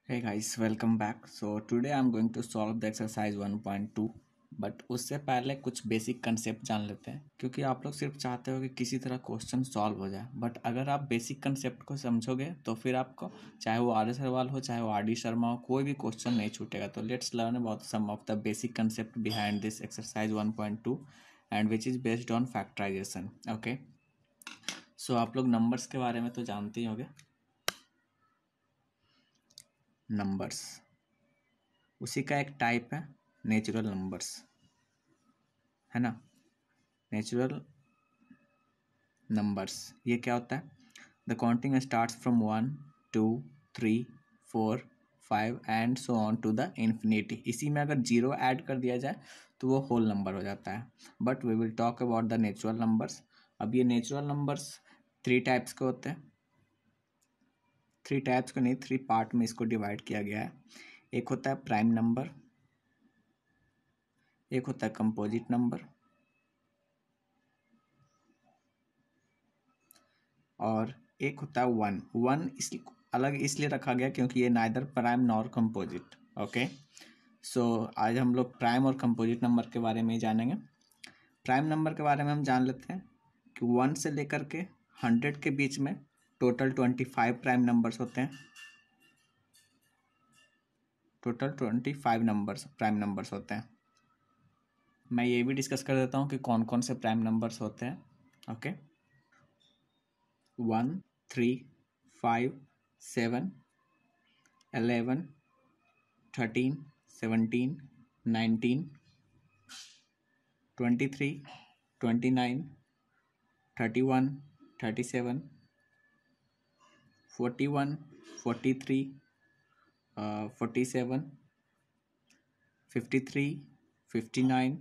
Hey guys, welcome back. So today I'm going to solve the exercise 1.2 but उससे पहले कुछ basic concept जान लेते हैं क्योंकि आप लोग सिर्फ चाहते हो कि किसी तरह क्वेश्चन सॉल्व हो जाए। बट अगर आप बेसिक कंसेप्ट को समझोगे तो फिर आपको चाहे वो आर एस अग्रवाल हो चाहे वो आर डी शर्मा हो कोई भी क्वेश्चन नहीं छूटेगा। तो let's learn about some of the basic concept behind this exercise 1.2 and which is based on factorization. Okay, so आप लोग नंबर्स के बारे में तो जानते ही होंगे। नंबर्स उसी का एक टाइप है नेचुरल नंबर्स, है ना। नेचुरल नंबर्स ये क्या होता है? The counting starts from 1 2 3 4 5 and so on to the infinity. इसी में अगर जीरो ऐड कर दिया जाए तो वो होल नंबर हो जाता है। But we will talk about the natural numbers. अब ये नेचुरल नंबर्स थ्री टाइप्स के होते हैं। थ्री टाइप्स को नहीं, थ्री पार्ट में इसको डिवाइड किया गया है। एक होता है प्राइम नंबर, एक होता है कंपोजिट नंबर, और एक होता है वन। वन इस अलग इसलिए रखा गया क्योंकि ये neither prime nor composite. Okay, so आज हम लोग प्राइम और कंपोजिट नंबर के बारे में ही जानेंगे। प्राइम नंबर के बारे में हम जान लेते हैं कि 1 से लेकर के 100 के बीच में टोटल 25 प्राइम नंबर्स होते हैं। टोटल 25 नंबर्स प्राइम नंबर्स होते हैं। मैं ये भी डिस्कस कर देता हूँ कि कौन कौन से प्राइम नंबर्स होते हैं। Okay, 1 3 5 7 11 13 17 19 23 29 31 37 41 43 47 53 59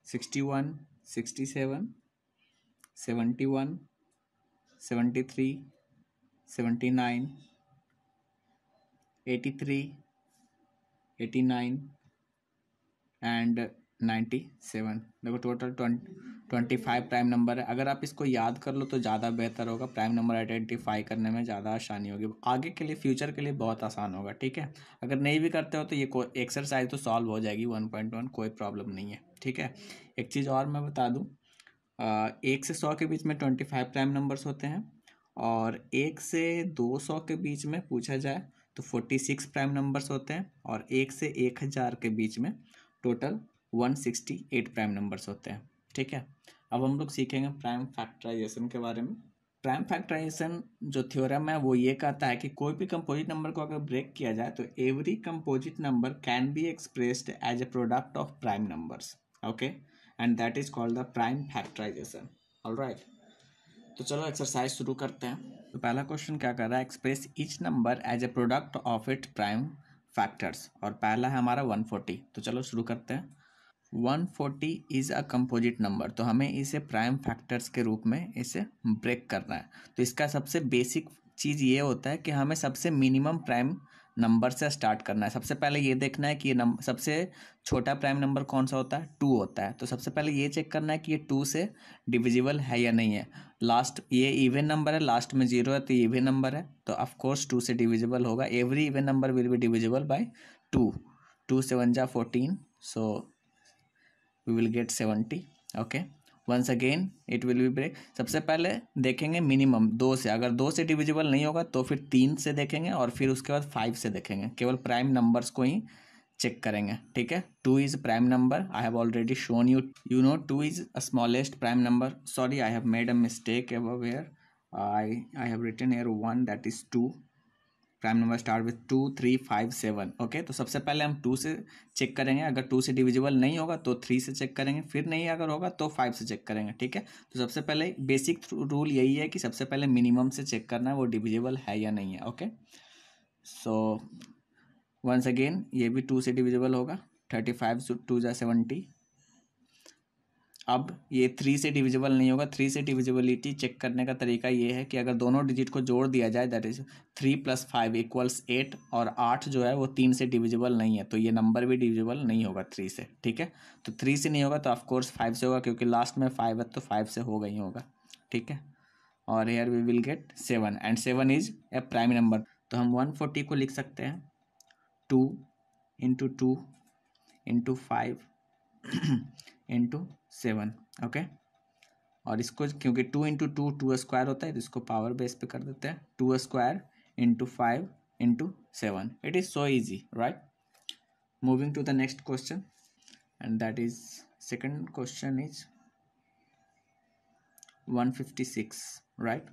61 67 71 73 79 83 89 and 97। देखो टोटल 25 प्राइम नंबर है। अगर आप इसको याद कर लो तो ज़्यादा बेहतर होगा। प्राइम नंबर आइडेंटिफाई करने में ज़्यादा आसानी होगी, आगे के लिए फ्यूचर के लिए बहुत आसान होगा। ठीक है, अगर नहीं भी करते हो तो ये एक्सरसाइज तो सॉल्व हो जाएगी 1.1, कोई प्रॉब्लम नहीं है। ठीक है, एक चीज़ और मैं बता दूँ, 1 से 100 के बीच में 25 प्राइम नंबर्स होते हैं, और 1 से 200 के बीच में पूछा जाए तो 46 प्राइम नंबर्स होते हैं, और 1 से 1000 के बीच में टोटल 168 प्राइम नंबर्स होते हैं। ठीक है, अब हम लोग सीखेंगे प्राइम फैक्टराइजेशन के बारे में। प्राइम फैक्टराइजेशन जो थ्योरम है वो ये कहता है कि कोई भी कंपोजिट नंबर को अगर ब्रेक किया जाए तो every composite number can be expressed as a product of prime numbers. Okay, and that is called the prime factorisation. Alright, तो चलो एक्सरसाइज शुरू करते हैं। तो पहला क्वेश्चन क्या कर रहा है? Express each number as a product of it prime factors, और पहला है हमारा 140। तो चलो शुरू करते हैं। 140 इज़ अ कंपोजिट नंबर, तो हमें इसे प्राइम फैक्टर्स के रूप में इसे ब्रेक करना है। तो इसका सबसे बेसिक चीज़ ये होता है कि हमें सबसे मिनिमम प्राइम नंबर से स्टार्ट करना है। सबसे पहले ये देखना है कि ये सबसे छोटा प्राइम नंबर कौन सा होता है? 2 होता है। तो सबसे पहले ये चेक करना है कि ये 2 से डिविजिबल है या नहीं है। लास्ट ये इवन नंबर है, लास्ट में 0 है तो ये इवन नंबर है, तो ऑफकोर्स 2 से डिविजिबल होगा। Every even number will be divisible by 2। 2 से 1 जा 14, so we will get 70। Okay, once again it will be break. सबसे पहले देखेंगे मिनिमम 2 से, अगर 2 से डिविजिबल नहीं होगा तो फिर 3 से देखेंगे, और फिर उसके बाद 5 से देखेंगे। केवल प्राइम नंबर्स को ही चेक करेंगे। ठीक है, 2 is prime number. I have already shown you, you know 2 is smallest prime number. Sorry, I have made a mistake where I have written here 1, that is 2। Prime number start with 2 3 5 7। Okay, तो सबसे पहले हम 2 से check करेंगे। अगर 2 से divisible नहीं होगा तो 3 से चेक करेंगे, फिर नहीं अगर होगा तो 5 से चेक करेंगे। ठीक है, तो सबसे पहले बेसिक रूल यही है कि सबसे पहले मिनिमम से चेक करना है वो डिविजिबल है या नहीं है। ओके, सो वंस अगेन ये भी 2 से डिविजिबल होगा। 35 2 जा 70। अब ये 3 से डिविजिबल नहीं होगा। 3 से डिविजिबिलिटी चेक करने का तरीका ये है कि अगर दोनों डिजिट को जोड़ दिया जाए, दैट इज 3 + 5 = 8, और 8 जो है वो 3 से डिविजिबल नहीं है, तो ये नंबर भी डिविजिबल नहीं होगा 3 से। ठीक है, तो 3 से नहीं होगा तो ऑफकोर्स 5 से होगा, क्योंकि लास्ट में 5 है तो 5 से होगा ही होगा। ठीक है, और here we will get 7, and 7 is a prime number. तो हम 140 को लिख सकते हैं 2 इंटू 2 इंटू 5 इंटू 7, ओके। और इसको क्योंकि 2 इंटू 2 2 स्क्वायर होता है तो इसको पावर बेस पे कर देते हैं 2 square into 5 into 7. It is so easy, right? Moving to the next question and that is second question is 156, right?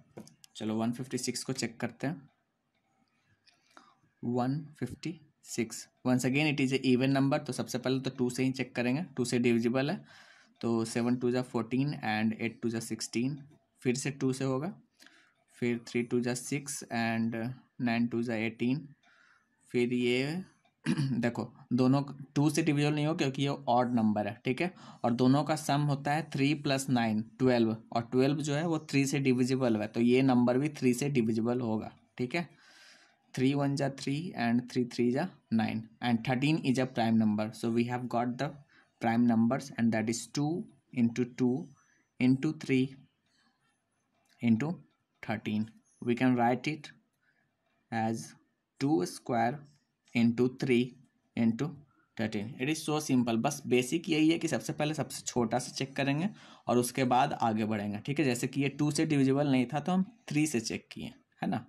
चलो 156 को चेक करते हैं. 156 once again it is a even number, तो सबसे पहले तो 2 से ही चेक करेंगे. 2 से डिविजिबल है तो 7 2 जा 14 एंड 8 2 जा 16. फिर से 2 से होगा. फिर 3 2 जा 6 एंड 9 2 जा 18. फिर ये देखो दोनों 2 से डिविजिबल नहीं हो क्योंकि ये ऑड नंबर है, ठीक है. और दोनों का सम होता है 3 + 9 12, और 12 जो है वो 3 से डिविजिबल है, तो ये नंबर भी 3 से डिविजिबल होगा, ठीक है. 3 1 जा 3 and 3 3 जा 9 and 13 is a prime number. So we have got the prime numbers and that is 2 into 2 into 3 into 13. We can write it as 2 square into 3 into 13. It is so simple. बस basic यही है कि सबसे पहले सबसे छोटा से check करेंगे और उसके बाद आगे बढ़ेंगे, ठीक है. जैसे कि ये 2 से डिविजिबल नहीं था तो हम 3 से चेक किए, है ना.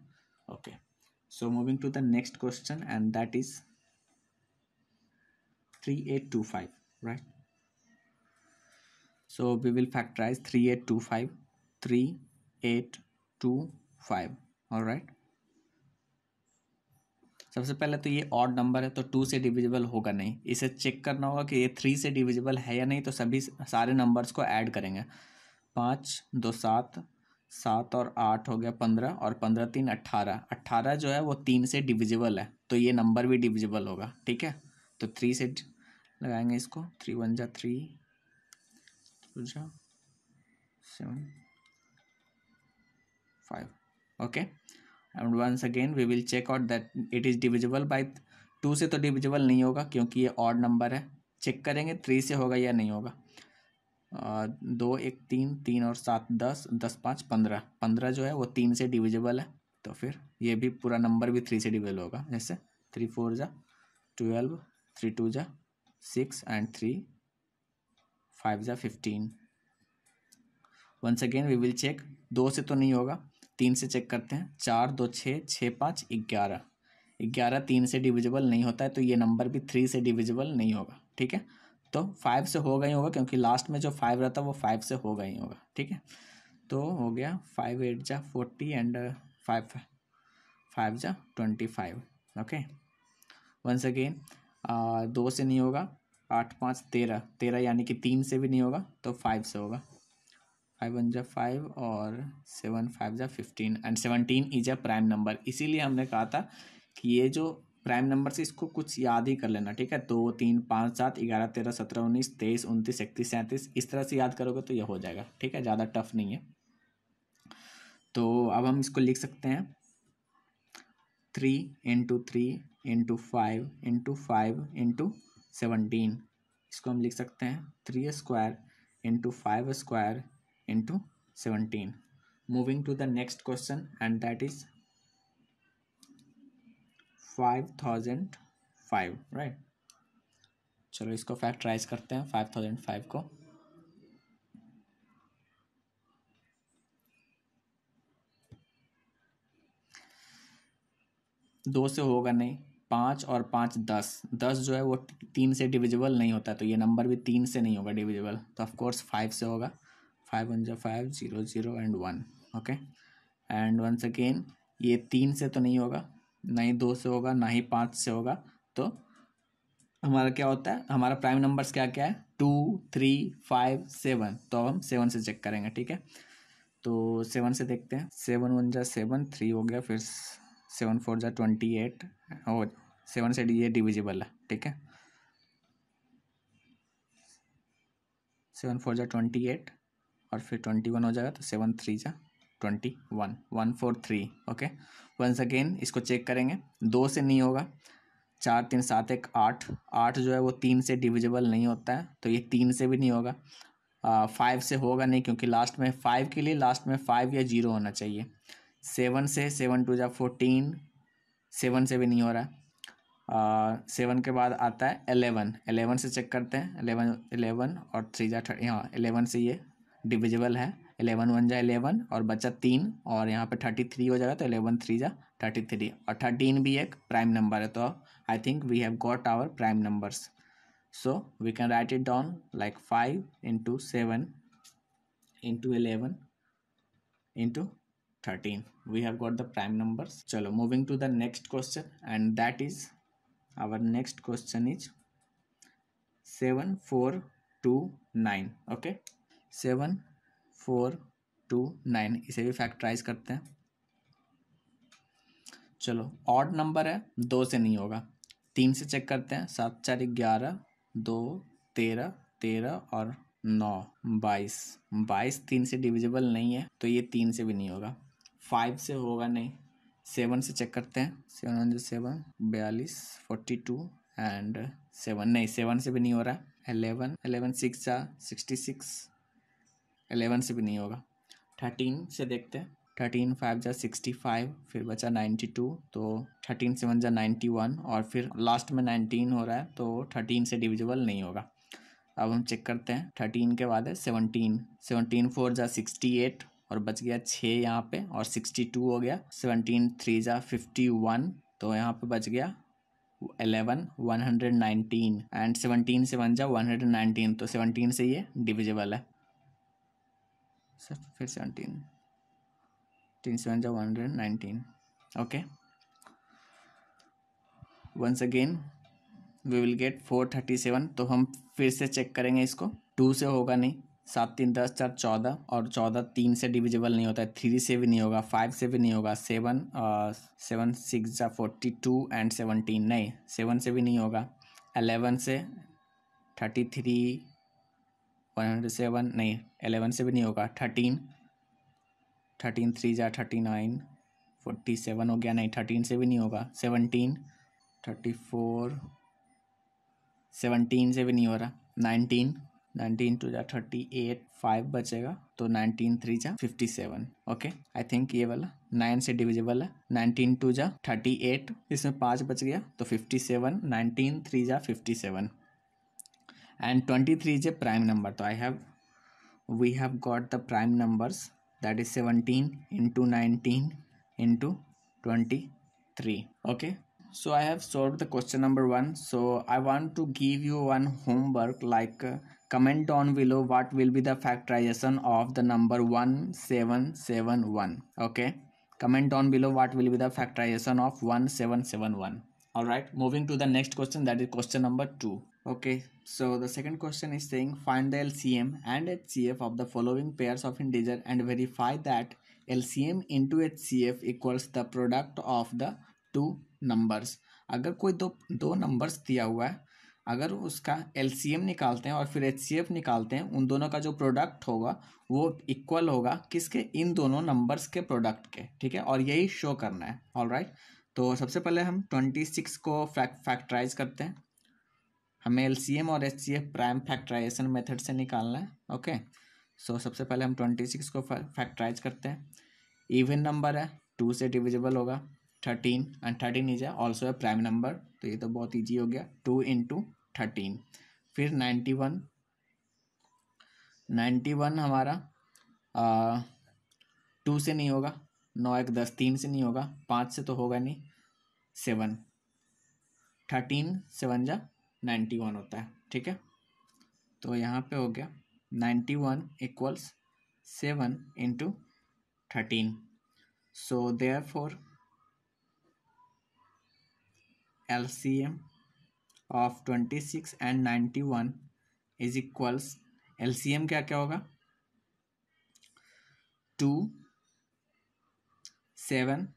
Okay. So moving to the next question and that is 3825, right? So we will factorize 3825, 3825, all right? सबसे पहले तो ये ऑड नंबर है तो 2 से डिविजिबल होगा नहीं. इसे चेक करना होगा कि ये 3 से डिविजिबल है या नहीं, तो सभी सारे नंबर्स को ऐड करेंगे. 5 2 7, 7 और 8 हो गया 15, और 15 3 18. 18 जो है वो 3 से डिविजिबल है तो ये नंबर भी डिविजिबल होगा, ठीक है. तो 3 से लगाएंगे इसको. 3 1 जा 3, 2 जा 7 5, okay. And once again we will check out that it is divisible by 2 से तो डिविजिबल नहीं होगा क्योंकि ये ऑड नंबर है. चेक करेंगे 3 से होगा या नहीं होगा. 2 1 3, 3 और 7 10, 10 5 15. 15 जो है वो 3 से डिविजिबल है तो फिर ये भी पूरा नंबर भी 3 से डिविजिबल होगा. जैसे 3 4 जा 12, 3 2 जा 6 एंड 3 5 जा 15. Once again we will check. 2 से तो नहीं होगा, 3 से चेक करते हैं. 4 2 6, 6 5 11. 11 3 से डिविजिबल नहीं होता है तो ये नंबर भी 3 से डिविजिबल नहीं होगा, ठीक है. तो 5 से होगा ही होगा क्योंकि लास्ट में जो 5 रहता है वो 5 से होगा ही होगा, ठीक है. तो हो गया 5 8 जा 40 एंड 5 5 जा 25, ओके. वंस अगेन 2 से नहीं होगा. 8 5 13, 13 यानी कि 3 से भी नहीं होगा तो 5 से होगा. 5 1 जा 5 और 7 5 जा 15 and 17 is a prime number. इसीलिए हमने कहा था कि ये जो प्राइम नंबर से इसको कुछ याद ही कर लेना, ठीक है. 2 3 5 7 11 13 17 19 23 29 31 37 इस तरह से याद करोगे तो ये हो जाएगा, ठीक है. ज़्यादा टफ नहीं है. तो अब हम इसको लिख सकते हैं 3 इंटू 3 इंटू 5 इंटू 5 इंटू 17. इसको हम लिख सकते हैं 3 square into 5 square into 17. Moving to the next question and that is 5005, right. चलो इसको फैक्टराइज करते हैं 5005 को. दो से होगा नहीं. 5 और 5 10. 10 जो है वो 3 से डिविजिबल नहीं होता तो ये नंबर भी 3 से नहीं होगा डिविजिबल, तो ऑफकोर्स 5 से होगा. 5 1 जा 5 0 0 and 1, okay. And once again ये 3 से तो नहीं होगा, ना ही 2 से होगा, ना ही 5 से होगा. तो हमारा क्या होता है, हमारा प्राइम नंबर्स क्या क्या है 2 3 5 7. तो हम 7 से चेक करेंगे, ठीक है. तो 7 से देखते हैं. 7 1 जा 7, 3 हो गया. फिर 7 4 जा 28 और 7 से ये डिविजिबल है, ठीक है. 7 4 जा 28 और फिर 21 हो जाएगा तो 7 3 जा 21 1 4 3, ओके. वंस अगेन इसको चेक करेंगे. 2 से नहीं होगा. 4 3 7 1 8. 8 जो है वो 3 से डिविजिबल नहीं होता है तो ये 3 से भी नहीं होगा. 5 से होगा नहीं क्योंकि लास्ट में 5 के लिए लास्ट में 5 या 0 होना चाहिए. 7 से 7 2 जा 14 7 से भी नहीं हो रहा है। 7 के बाद आता है 11, 11 से चेक करते हैं। 11 और 3 जा 30, हाँ 11 से ये डिविजिबल है। 11 1 जा 11 और बचा 3 और यहाँ पे 33 हो जाएगा, तो 11 3 जा 33 और 13 भी एक प्राइम नंबर है। तो I think we have got our prime numbers, so we can write it down like 5 into 7 into 11 into 13. We have got the prime numbers. चलो moving to the next question, and that is our next question is 7429. okay, 7429 इसे भी factorise करते हैं। चलो odd number है, 2 से नहीं होगा, 3 से चेक करते हैं। 7 4 11, 2 13, 13 और 9 22, 22 3 से डिविजिबल नहीं है, तो ये 3 से भी नहीं होगा। 5 से होगा नहीं। 7 से चेक करते हैं। 7 1 7, 42 42 एंड 7 नहीं, 7 से भी नहीं हो रहा है। 11 11 6 जा 66, 11 से भी नहीं होगा। 13 से देखते हैं। 13 5 जा 65, फिर बचा 92, तो 13 7 जा 91 और फिर लास्ट में 19 हो रहा है, तो 13 से डिविजिबल नहीं होगा। अब हम चेक करते हैं। 13 के बाद है 17, 17 4 जा 68 और बच गया 6 यहाँ पे, और 62 हो गया। 17 3 जा 51, तो यहाँ पे बच गया 11 119 एंड 17 से 1 जा 119, तो 17 से ये डिविजिबल है। फिर 17 3 से 1 जा 119। Okay, once again we will get 437। तो हम फिर से चेक करेंगे इसको। 2 से होगा नहीं। 7 3 10 4 14 और 14 3 से डिविजिबल नहीं होता है। 3 से भी नहीं होगा, 5 से भी नहीं होगा। 7 7 6 जा 42 एंड 17 नहीं, 7 से भी नहीं होगा। 11 से 33 107 नहीं, 11 से भी नहीं होगा। 13 3 जा 39 47 हो गया, नहीं 13 से भी नहीं होगा। 17 34 17 से भी नहीं हो रहा। 19 2 जा 38 5 बचेगा, तो 19 3 जा 57। ओके, आई थिंक ये वाला 9 से डिविजिबल है। 19 2 जा 38, इसमें 5 बच गया, तो 57। 19 3 जा 57 and 23 is a prime number. तो we have got the prime numbers, that is 17 into 19 into 23. okay, so I have solved the question number 1. So I want to give you one homework, like comment down below what will be the factorization of the number 1771. okay, comment down below what will be the factorization of 1771. all right, moving to the next question, that is question number 2. okay, so the second question is saying find the LCM and HCF of the following pairs of integer and verify that LCM into HCF equals the product of the two numbers. अगर कोई दो numbers दिया हुआ है, अगर उसका LCM निकालते हैं और फिर HCF निकालते हैं, उन दोनों का जो प्रोडक्ट होगा वो इक्वल होगा किसके? इन दोनों नंबर्स के प्रोडक्ट के। ठीक है, और यही शो करना है। ऑलराइट, तो सबसे पहले हम 26 को फैक्टराइज करते हैं। हमें LCM और HCF प्राइम फैक्टराइजेशन मेथड से निकालना है। ओके, सो सबसे पहले हम 26 को फैक्टराइज करते हैं। इवन नंबर है, 2 से डिविजिबल होगा। 13 and 13 is also a prime number, तो ये तो बहुत ईजी हो गया। 2 इंटू 13, फिर 91 हमारा 2 से नहीं होगा। 9 1 10, 3 से नहीं होगा। 5 से तो होगा नहीं। 7 13 7 जा 91 होता है। ठीक है, तो यहाँ पे हो गया 91 equals 7 into 13। So therefore LCM of 26 and 91 is equals, LCM क्या क्या होगा? 2 7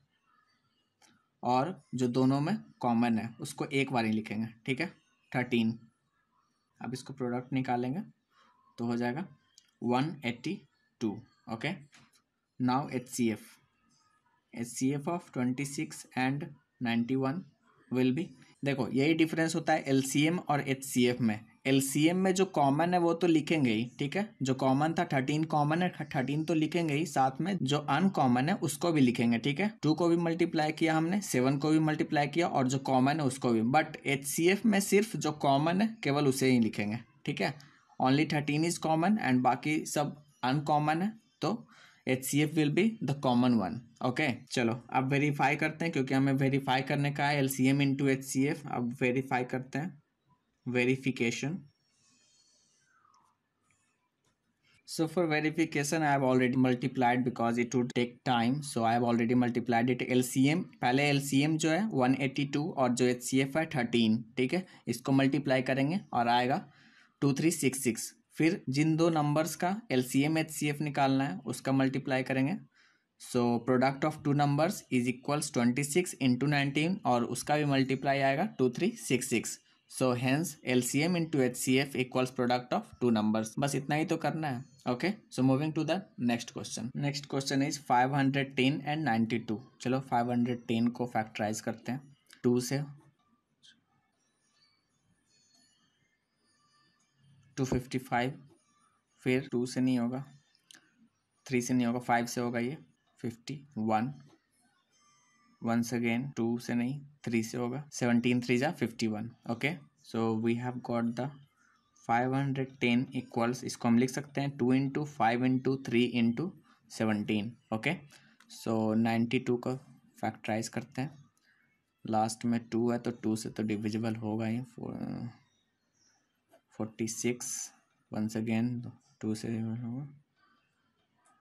और जो दोनों में कॉमन है उसको एक बार ही लिखेंगे। ठीक है, 13। अब इसको प्रोडक्ट निकालेंगे तो हो जाएगा 182। Okay, now HCF of 26 and 91 will be, देखो यही डिफरेंस होता है LCM और HCF में एलसीएम में जो कॉमन है वो तो लिखेंगे ही, ठीक है। जो कॉमन था 13 कॉमन है, 13 तो लिखेंगे ही, साथ में जो अनकॉमन है उसको भी लिखेंगे, ठीक है। 2 को भी मल्टीप्लाई किया हमने, 7 को भी मल्टीप्लाई किया और जो कॉमन है उसको भी। बट एचसीएफ में सिर्फ जो कॉमन है केवल उसे ही लिखेंगे, ठीक है। ओनली 13 इज कॉमन एंड बाकी सब अनकॉमन है, तो HCF will be the common one. Okay, चलो अब वेरीफाई करते हैं, क्योंकि हमें वेरीफाई करने का है LCM इंटू HCF। अब वेरीफाई करते हैं, verification. So for verification I have already multiplied because it would take time, so I have already multiplied it. LCM, पहले LCM जो है 182 और जो HCF है 13, ठीक है। इसको मल्टीप्लाई करेंगे और आएगा 2366। फिर जिन दो नंबर्स का LCM HCF निकालना है उसका मल्टीप्लाई करेंगे। So product of two numbers is equals 26 into 19 और उसका भी मल्टीप्लाई आएगा 2366। So hence LCM into HCF equals product of two numbers. बस इतना ही तो करना है। Okay, so moving to the next question. Next question is 510 and 92। चलो 510 को फैक्टराइज करते हैं 2 से, 255, फिर 2 से नहीं होगा, 3 से नहीं होगा, 5 से होगा, ये 51, once again 2 से नहीं 3 से होगा, 17 3 जा 51। Okay, so we have got the 510 equals, इसको हम लिख सकते हैं 2 into 5 into 3 into 17। Okay, so 92 को फैक्टराइज करते हैं। लास्ट में 2 है तो 2 से तो डिविजिबल होगा ही। 46 once again 2 से होगा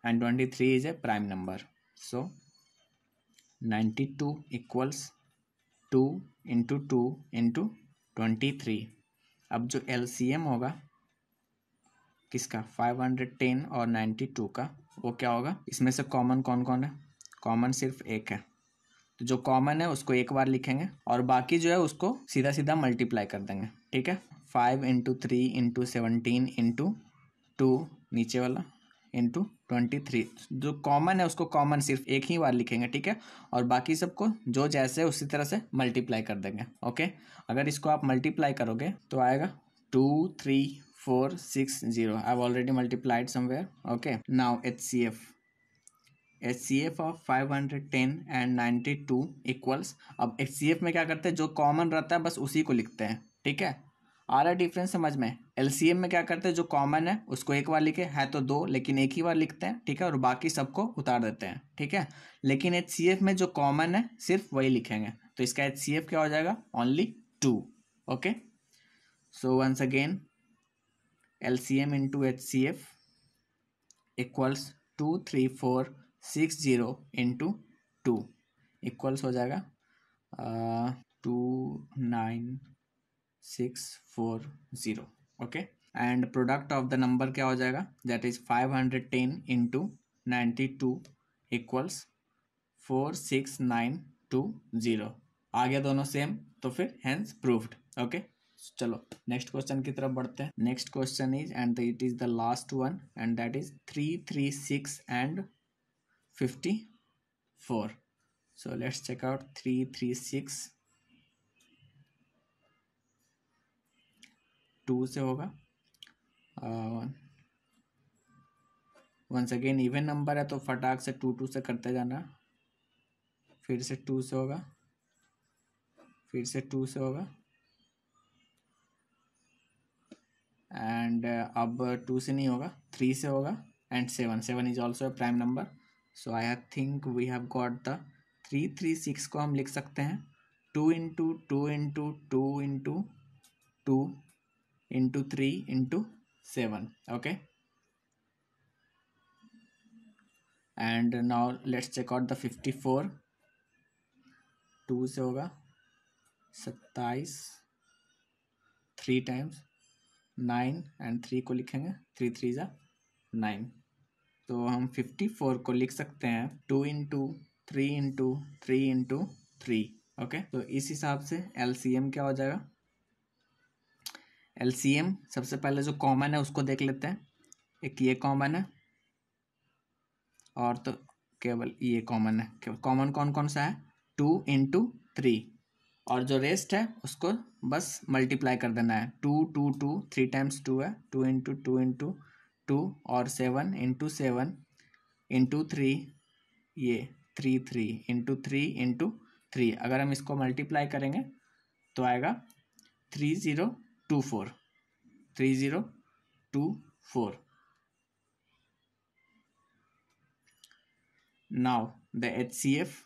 and 23 is a prime number, so 92 equals 2 into 2 into 23। अब जो LCM होगा किसका, 510 और 92 का, वो क्या होगा, इसमें से कॉमन कौन कौन है, कॉमन सिर्फ एक है, तो जो कॉमन है उसको एक बार लिखेंगे और बाकी जो है उसको सीधा सीधा मल्टीप्लाई कर देंगे, ठीक है। 5 इंटू 3 इंटू 17 इंटू 2 नीचे वाला इंटू 23। जो कॉमन है उसको कॉमन सिर्फ एक ही बार लिखेंगे, ठीक है, और बाकी सबको जो जैसे उसी तरह से मल्टीप्लाई कर देंगे। ओके, अगर इसको आप मल्टीप्लाई करोगे तो आएगा 2 3 4 6 0। आई have already multiplied somewhere. Okay, now HCF of 510 and 92 equals, अब HCF में क्या करते हैं, जो कॉमन रहता है बस उसी को लिखते हैं, ठीक है। आ रहा है डिफरेंस समझ में। LCM में क्या करते हैं, जो कॉमन है उसको एक बार लिखे, है तो 2 लेकिन एक ही बार लिखते हैं, ठीक है, और बाकी सबको उतार देते हैं, ठीक है। लेकिन HCF में जो कॉमन है सिर्फ वही लिखेंगे, तो इसका HCF क्या हो जाएगा, only 2। Okay, so once again LCM into HCF equals 2 3 4 6 0 into 2 equals हो जाएगा 29640। Okay, and product of the number क्या हो जाएगा, दैट इज 510 इंटू 92 इक्वल्स 46920। आ गया दोनों सेम, तो फिर हेंस प्रूव्ड। ओके, चलो नेक्स्ट क्वेश्चन की तरफ बढ़ते हैं। Next question is and it is the last one and that is 336 and 54। So let's check out 336। 2 से होगा, वंस अगेन इवन नंबर है तो फटाक से 2 2 से करते जाना, फिर से 2 से होगा, फिर से 2 से होगा एंड अब 2 से नहीं होगा, 3 से होगा and 7 is also a prime number. So I think we have got the 336 को हम लिख सकते हैं 2 into 2 into 2 into 2 into 3 into 7। Okay, and now let's check out the 54। 2 से होगा 27, 3 टाइम्स 9 एंड 3 को लिखेंगे, 3 3 जा 9। तो हम 54 को लिख सकते हैं 2 इंटू 3 इंटू 3 इंटू 3। ओके, तो इस हिसाब से LCM क्या हो जाएगा, LCM सबसे पहले जो कॉमन है उसको देख लेते हैं। एक ये कॉमन है और तो केवल ये कॉमन है। कॉमन कौन कौन सा है, 2 इंटू 3 और जो रेस्ट है उसको बस मल्टीप्लाई कर देना है। 2 3 टाइम्स 2 है, 2 और 7 इंटू 7 इंटू 3, ये 3 इंटू 3 अगर हम इसको मल्टीप्लाई करेंगे तो आएगा 3024। Now the HCF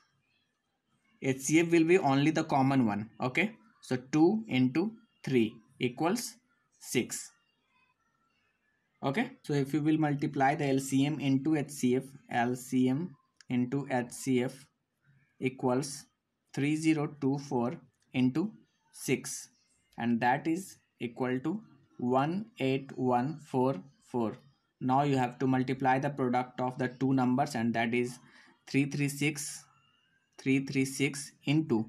will be only the common one. Okay, so 2 into 3 equals 6. Okay, so if you will multiply the LCM into HCF equals 3024 into 6, and that is equal to 18144. Now you have to multiply the product of the two numbers, and that is 336 into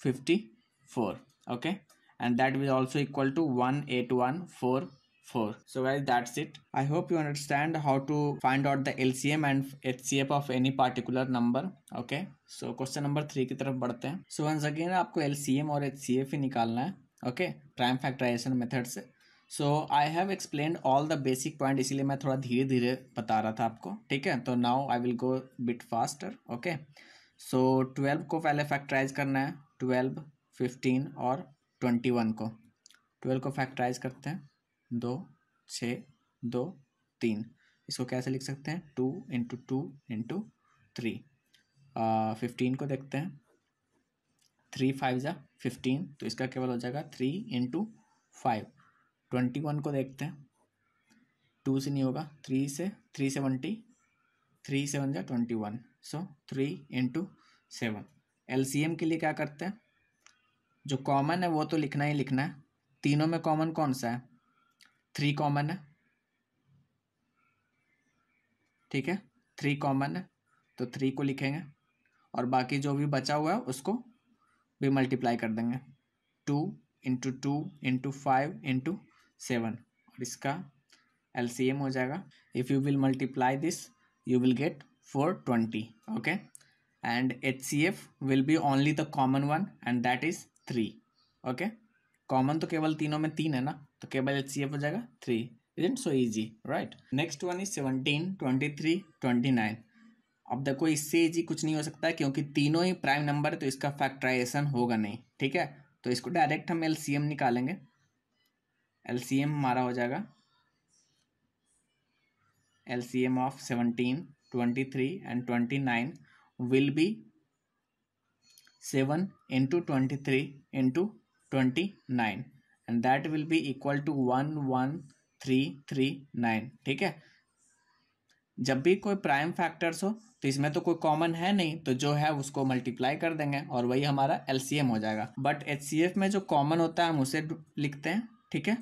54. Okay, and that will also equal to 18144. So guys, that's it. I hope you understand how to find out the LCM and HCF of any particular number. Okay, so question number 3 की तरफ बढ़ते हैं. So once again आपको LCM और HCF ही निकालना है. Okay, prime factorization method से. So I have explained all the basic point, इसीलिए मैं थोड़ा धीरे धीरे बता रहा था आपको. ठीक है, तो now I will go bit faster. Okay, so 12 को पहले फैक्टराइज करना है. 12, 15 और 21 को. 12 को फैक्टराइज करते हैं. 2, 6, 2, 3. इसको कैसे लिख सकते हैं? 2 इंटू 2 इंटू 3. 15 को देखते हैं. 3 5 जा 15, तो इसका केवल हो जाएगा 3 इंटू 5. 21 को देखते हैं. 2 से नहीं होगा, 3 से 370, 3 7 जा 21, सो 3 इंटू 7. LCM के लिए क्या करते हैं? जो कॉमन है वो तो लिखना ही लिखना है. तीनों में कॉमन कौन सा है? 3 कॉमन है. ठीक है, 3 कॉमन है तो 3 को लिखेंगे, और बाकी जो भी बचा हुआ है उसको भी मल्टीप्लाई कर देंगे. 2 इंटू 2 इंटू 5 इंटू 7, और इसका LCM हो जाएगा. If you will multiply this you will get 420. Okay, and HCF will be only the common one, and that is 3. Okay, common तो केवल तीनों में 3 है ना, तो केवल HCF हो जाएगा 3. Isn't so easy, right? Next one is 17, 23, 29. अब देखो, इससे इजी कुछ नहीं हो सकता है, क्योंकि तीनों ही प्राइम नंबर है, तो इसका फैक्टराइजेशन होगा नहीं. ठीक है, तो इसको डायरेक्ट हम LCM निकालेंगे. LCM हमारा हो जाएगा, LCM of 17, 23 and 29 will be 7 into 23 into 29, and that will be equal to 11339. ठीक है, जब भी कोई प्राइम फैक्टर्स हो तो इसमें तो कोई कॉमन है नहीं, तो जो है उसको मल्टीप्लाई कर देंगे और वही हमारा LCM हो जाएगा. बट HCF में जो कॉमन होता है हम उसे लिखते हैं. ठीक है,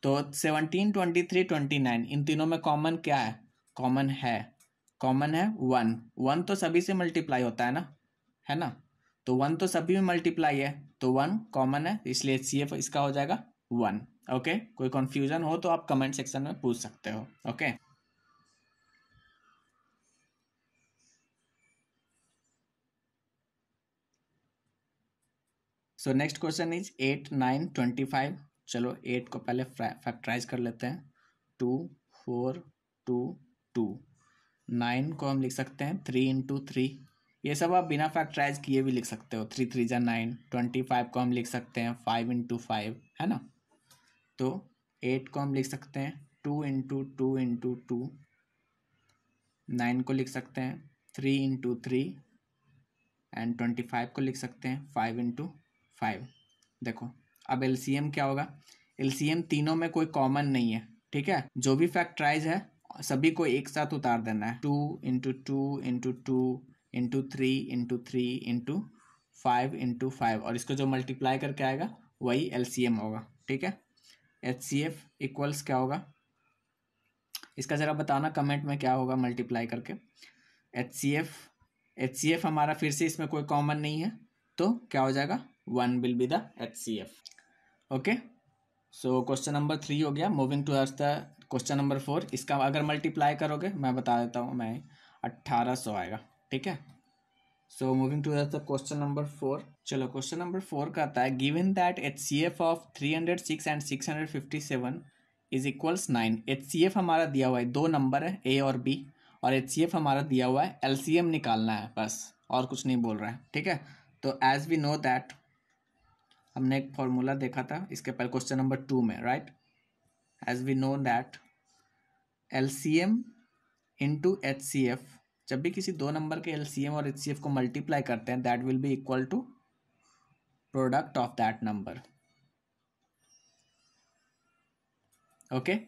तो 17, 23, 29 इन तीनों में कॉमन क्या है? कॉमन है 1. 1 तो सभी से मल्टीप्लाई होता है ना, तो 1 तो सभी में मल्टीप्लाई है, तो 1 कॉमन है, इसलिए HCF इसका हो जाएगा 1. ओके, कोई कंफ्यूजन हो तो आप कमेंट सेक्शन में पूछ सकते हो. Okay, so next question is 8, 9, 25. चलो 8 को पहले फैक्टराइज कर लेते हैं. 2, 4, 2, 2. 9 को हम लिख सकते हैं 3 इंटू 3. ये सब आप बिना फैक्टराइज किए भी लिख सकते हो. 3 3 जा 9. 25 को हम लिख सकते हैं 5 इंटू 5, है ना. तो 8 को हम लिख सकते हैं 2 इंटू 2 इंटू 2. 9 को लिख सकते हैं 3 इंटू 3, एंड 25 को लिख सकते हैं 5 इंटू 5. देखो, अब LCM क्या होगा? LCM तीनों में कोई कॉमन नहीं है. ठीक है, जो भी फैक्टराइज है सभी को एक साथ उतार देना है. 2 into 2 into 2 into 3 into 3 into 5 into 5, और इसको जो मल्टीप्लाई करके आएगा वही LCM होगा. ठीक है, HCF इक्वल्स क्या होगा? इसका ज़रा बताना कमेंट में क्या होगा मल्टीप्लाई करके. HCF हमारा फिर से इसमें कोई कॉमन नहीं है, तो क्या हो जाएगा? 1 will be the HCF. Okay, so question number 3 हो गया. Moving to the question number 4. इसका अगर मल्टीप्लाई करोगे, मैं बता देता हूँ, मैं 1800 आएगा. ठीक है, so moving to the question number 4. चलो क्वेश्चन नंबर 4 का आता है given that HCF of 306 and 657 is equals 9. HCF हमारा दिया हुआ है, दो नंबर है A और B, और HCF हमारा दिया हुआ है, LCM निकालना है बस, और कुछ नहीं बोल रहा है. ठीक है, तो एज वी नो दैट हमने एक फॉर्मूला देखा था इसके पहले क्वेश्चन नंबर 2 में, right. As we know that LCM into HCF, जब भी किसी दो नंबर के LCM और HCF को मल्टीप्लाई करते हैं that will be equal to product of that number. Okay,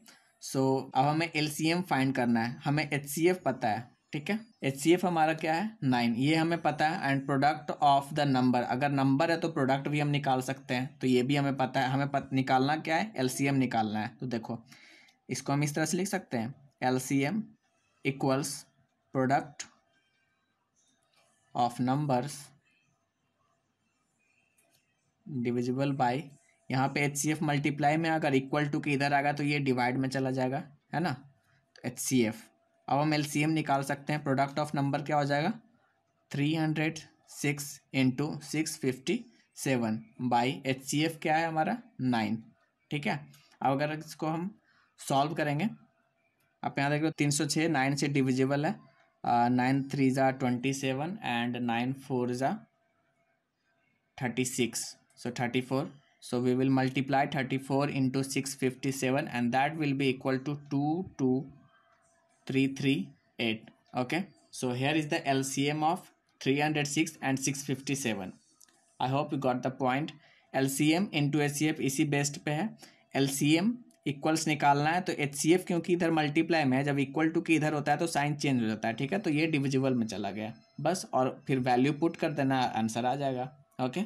so अब हमें LCM फाइंड करना है, हमें HCF पता है. ठीक है, HCF हमारा क्या है 9, ये हमें पता है. And product of the number, अगर नंबर है तो प्रोडक्ट भी हम निकाल सकते हैं, तो ये भी हमें पता है. हमें निकालना क्या है, LCM निकालना है. तो देखो इसको हम इस तरह से लिख सकते हैं, LCM equals product of numbers divisible by, यहाँ पे HCF मल्टीप्लाई में अगर इक्वल टू के इधर आएगा तो ये डिवाइड में चला जाएगा, है ना. तो HCF, अब हम LCM निकाल सकते हैं. प्रोडक्ट ऑफ नंबर क्या हो जाएगा 306 इंटू 657 बाई HCF क्या है हमारा 9. ठीक है, अब अगर इसको हम सॉल्व करेंगे, आप यहाँ देखो 306 9 से डिविजिबल है, 9 3 ज़ा 27 एंड 9 4 ज़ा 36, so 34. So we will multiply 34 into 657 and that will be equal to 22338. Okay, so here is the LCM of 306 and 657. I hope you got the point. LCM into HCF इसी best पे है. LCM equals निकालना है, तो HCF क्योंकि इधर multiply में है, जब इक्वल टू की इधर होता है तो साइन चेंज हो जाता है. ठीक है, तो ये डिविजिबल में चला गया बस, और फिर वैल्यू पुट कर देना, आंसर आ जाएगा. Okay,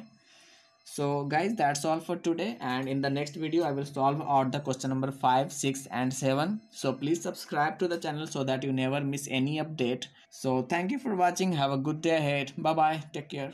so guys that's all for today, and in the next video I will solve out the question number 5 6 and 7. So please subscribe to the channel so that you never miss any update. So thank you for watching, have a good day ahead, bye bye, take care.